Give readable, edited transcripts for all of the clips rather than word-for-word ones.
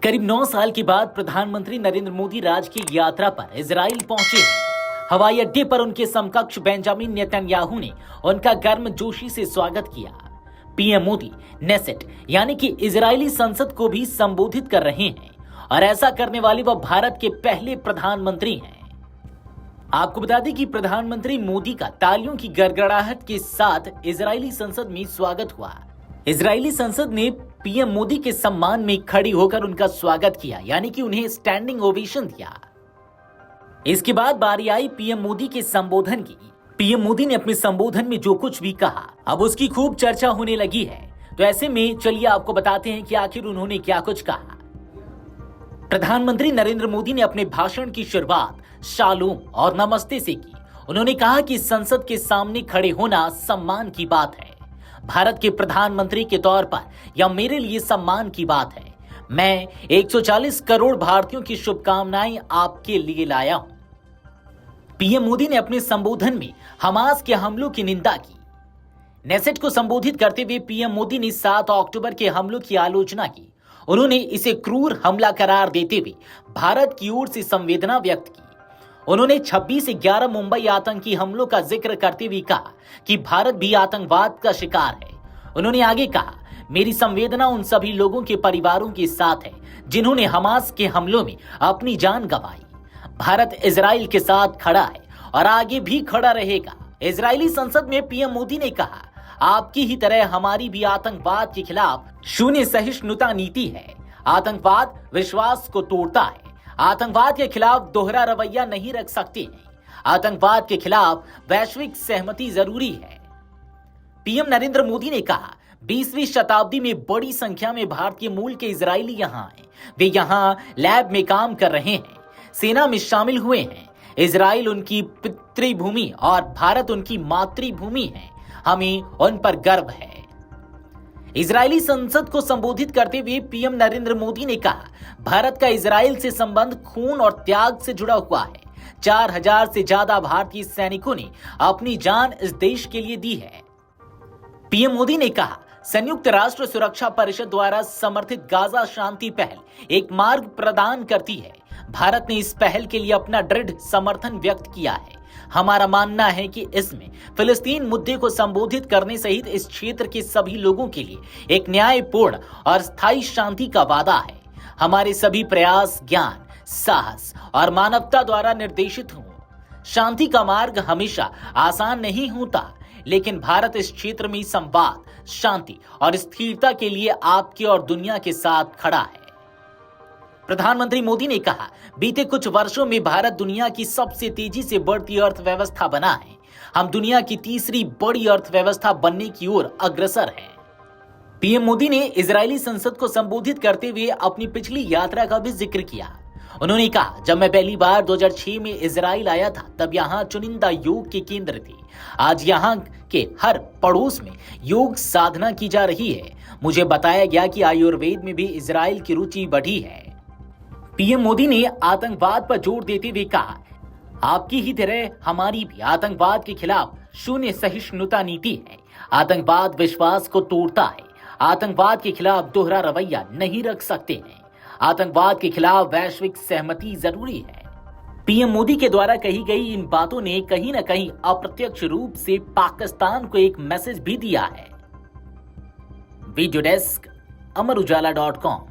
करीब 9 साल के बाद प्रधानमंत्री नरेंद्र मोदी राजकीय यात्रा पर इजराइल पहुंचे हैं। हवाई अड्डे पर उनके समकक्ष बेंजामिन नेतन्याहू ने उनका गर्मजोशी से स्वागत किया। पीएम मोदी नेसेट यानी कि इजरायली संसद को भी संबोधित कर रहे हैं और ऐसा करने वाले वह भारत के पहले प्रधानमंत्री हैं। आपको बता दें कि प्रधानमंत्री मोदी का तालियों की गड़गड़ाहट के साथ इजरायली संसद में स्वागत हुआ। इजरायली संसद ने पीएम मोदी के सम्मान में खड़ी होकर उनका स्वागत किया, यानी कि उन्हें स्टैंडिंग ओवेशन दिया। इसके बाद बारी आई पीएम मोदी के संबोधन की। पीएम मोदी ने अपने संबोधन में जो कुछ भी कहा, अब उसकी खूब चर्चा होने लगी है। तो ऐसे में चलिए आपको बताते हैं कि आखिर उन्होंने क्या कुछ कहा। प्रधानमंत्री नरेंद्र मोदी ने अपने भाषण की शुरुआत शालोम और नमस्ते से की। उन्होंने कहा कि संसद के सामने खड़े होना सम्मान की बात है। भारत के प्रधानमंत्री के तौर पर यह मेरे लिए सम्मान की बात है। मैं 140 करोड़ भारतीयों की शुभकामनाएं आपके लिए लाया हूं। पीएम मोदी ने अपने संबोधन में हमास के हमलों की निंदा की। नेसेट को संबोधित करते हुए पीएम मोदी ने 7 अक्टूबर के हमलों की आलोचना की। उन्होंने इसे क्रूर हमला करार देते हुए भारत की ओर से संवेदना व्यक्त की। उन्होंने 26/11 मुंबई आतंकी हमलों का जिक्र करते हुए कहा कि भारत भी आतंकवाद का शिकार है। उन्होंने आगे कहा, मेरी संवेदना उन सभी लोगों के परिवारों के साथ है जिन्होंने हमास के हमलों में अपनी जान गंवाई। भारत इजराइल के साथ खड़ा है और आगे भी खड़ा रहेगा। इजरायली संसद में पीएम मोदी ने कहा, आपकी ही तरह हमारी भी आतंकवाद के खिलाफ शून्य सहिष्णुता नीति है। आतंकवाद विश्वास को तोड़ता है। आतंकवाद के खिलाफ दोहरा रवैया नहीं रख सकते हैं। आतंकवाद के खिलाफ वैश्विक सहमति जरूरी है। पीएम नरेंद्र मोदी ने कहा, 20वीं शताब्दी में बड़ी संख्या में भारतीय मूल के इजरायली यहाँ हैं। वे यहाँ लैब में काम कर रहे हैं, सेना में शामिल हुए हैं। इजराइल उनकी पितृभूमि और भारत उनकी मातृभूमि है। हमें उन पर गर्व है। इजरायली संसद को संबोधित करते हुए पीएम नरेंद्र मोदी ने कहा, भारत का इजराइल से संबंध खून और त्याग से जुड़ा हुआ है। 4000 से ज्यादा भारतीय सैनिकों ने अपनी जान इस देश के लिए दी है। पीएम मोदी ने कहा, संयुक्त राष्ट्र सुरक्षा परिषद द्वारा समर्थित गाजा शांति पहल एक मार्ग प्रदान करती है। भारत ने इस पहल के लिए अपना दृढ़ समर्थन व्यक्त किया है। हमारा मानना है कि इसमें फिलिस्तीन मुद्दे को संबोधित करने सहित इस क्षेत्र के सभी लोगों के लिए एक न्यायपूर्ण और स्थायी शांति का वादा है। हमारे सभी प्रयास ज्ञान, साहस और मानवता द्वारा निर्देशित हों। शांति का मार्ग हमेशा आसान नहीं होता, लेकिन भारत इस क्षेत्र में संवाद, शांति और स्थिरता के लिए आपके और दुनिया के साथ खड़ा है। प्रधानमंत्री मोदी ने कहा, बीते कुछ वर्षों में भारत दुनिया की सबसे तेजी से बढ़ती अर्थव्यवस्था बना है। हम दुनिया की तीसरी बड़ी अर्थव्यवस्था बनने की ओर अग्रसर हैं। पीएम मोदी ने इजरायली संसद को संबोधित करते हुए अपनी पिछली यात्रा का भी जिक्र किया। उन्होंने कहा, जब मैं पहली बार 2006 में इजराइल आया था, तब यहाँ चुनिंदा योग के केंद्र थे। आज यहाँ के हर पड़ोस में योग साधना की जा रही है। मुझे बताया गया कि आयुर्वेद में भी इजराइल की रुचि बढ़ी है। पीएम मोदी ने आतंकवाद पर जोर देते हुए कहा, आपकी ही तरह हमारी भी आतंकवाद के खिलाफ शून्य सहिष्णुता नीति है। आतंकवाद विश्वास को तोड़ता है। आतंकवाद के खिलाफ दोहरा रवैया नहीं रख सकते हैं। आतंकवाद के खिलाफ वैश्विक सहमति जरूरी है। पीएम मोदी के द्वारा कही गई इन बातों ने कहीं न कहीं अप्रत्यक्ष रूप से पाकिस्तान को एक मैसेज भी दिया है। Video desk amarujala.com।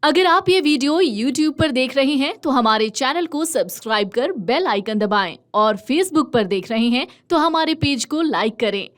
अगर आप ये वीडियो YouTube पर देख रहे हैं तो हमारे चैनल को सब्सक्राइब कर बेल आइकन दबाएं और Facebook पर देख रहे हैं तो हमारे पेज को लाइक करें।